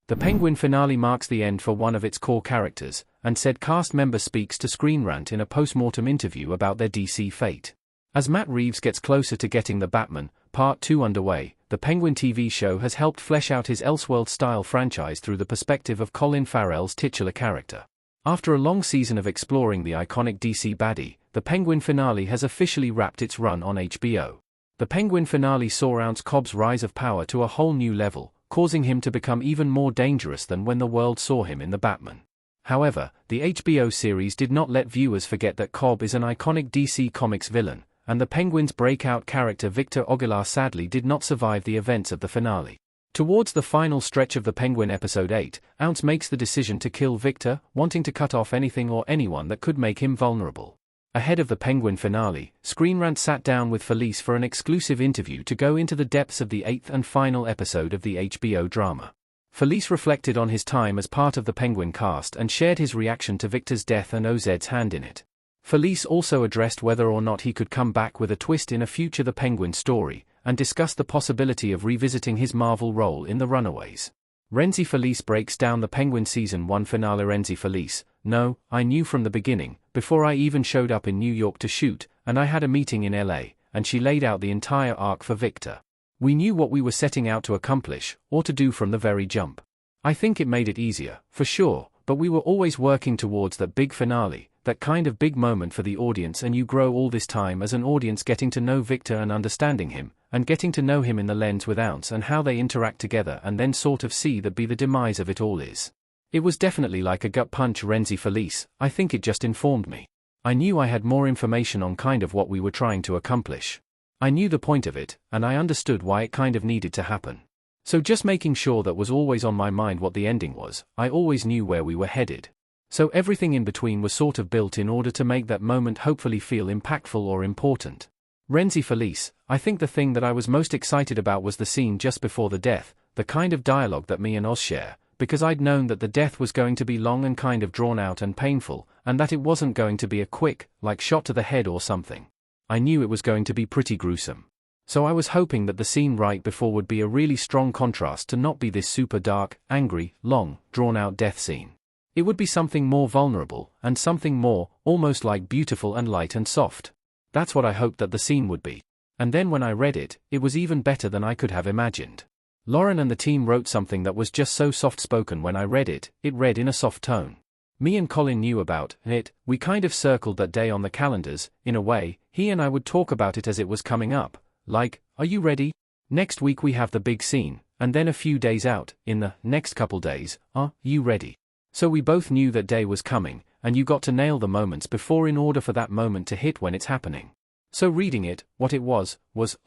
The Penguin finale marks the end for one of its core characters, and said cast member speaks to Screen Rant in a post-mortem interview about their DC fate. As Matt Reeves gets closer to getting The Batman Part 2 underway, the Penguin TV show has helped flesh out his Elseworld-style franchise through the perspective of Colin Farrell's titular character. After a long season of exploring the iconic DC baddie, the Penguin finale has officially wrapped its run on HBO. The Penguin finale saw Ounce Cobb's rise of power to a whole new level, causing him to become even more dangerous than when the world saw him in The Batman. However, the HBO series did not let viewers forget that Cobb is an iconic DC Comics villain, and the Penguin's breakout character Victor Aguilar sadly did not survive the events of the finale. Towards the final stretch of the Penguin episode 8, Ounce makes the decision to kill Victor, wanting to cut off anything or anyone that could make him vulnerable. Ahead of the Penguin finale, Screen Rant sat down with Feliz for an exclusive interview to go into the depths of the 8th and final episode of the HBO drama. Feliz reflected on his time as part of the Penguin cast and shared his reaction to Victor's death and Oz's hand in it. Feliz also addressed whether or not he could come back with a twist in a future The Penguin story, and discussed the possibility of revisiting his Marvel role in The Runaways. Rhenzy Feliz breaks down the Penguin Season 1 finale. Rhenzy Feliz: "No, I knew from the beginning, before I even showed up in New York to shoot, and I had a meeting in LA, and she laid out the entire arc for Victor. We knew what we were setting out to accomplish, or to do from the very jump. I think it made it easier, for sure, but we were always working towards that big finale, that kind of big moment for the audience, and you grow all this time as an audience getting to know Victor and understanding him, and getting to know him in the lens with Ounce and how they interact together, and then sort of see that be the demise of it all is. It was definitely like a gut punch." Rhenzy Feliz: "I think it just informed me. I knew I had more information on kind of what we were trying to accomplish. I knew the point of it, and I understood why it kind of needed to happen. So just making sure that was always on my mind what the ending was. I always knew where we were headed. So everything in between was sort of built in order to make that moment hopefully feel impactful or important." Rhenzy Feliz: "I think the thing that I was most excited about was the scene just before the death, the kind of dialogue that me and Oz share, because I'd known that the death was going to be long and kind of drawn out and painful, and that it wasn't going to be a quick, like shot to the head or something. I knew it was going to be pretty gruesome. So I was hoping that the scene right before would be a really strong contrast to not be this super dark, angry, long, drawn-out death scene. It would be something more vulnerable, and something more, almost like beautiful and light and soft. That's what I hoped that the scene would be. And then when I read it, it was even better than I could have imagined. Lauren and the team wrote something that was just so soft-spoken. When I read it read in a soft tone. Me and Colin knew about it, we kind of circled that day on the calendars, in a way, he and I would talk about it as it was coming up. Like, are you ready? Next week we have the big scene, and then a few days out, in the next couple days, are you ready? So we both knew that day was coming, and you got to nail the moments before in order for that moment to hit when it's happening. So reading it, what it was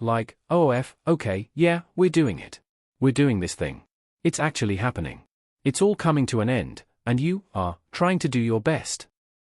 like, OF, okay, yeah, we're doing it. We're doing this thing. It's actually happening. It's all coming to an end, and you are trying to do your best.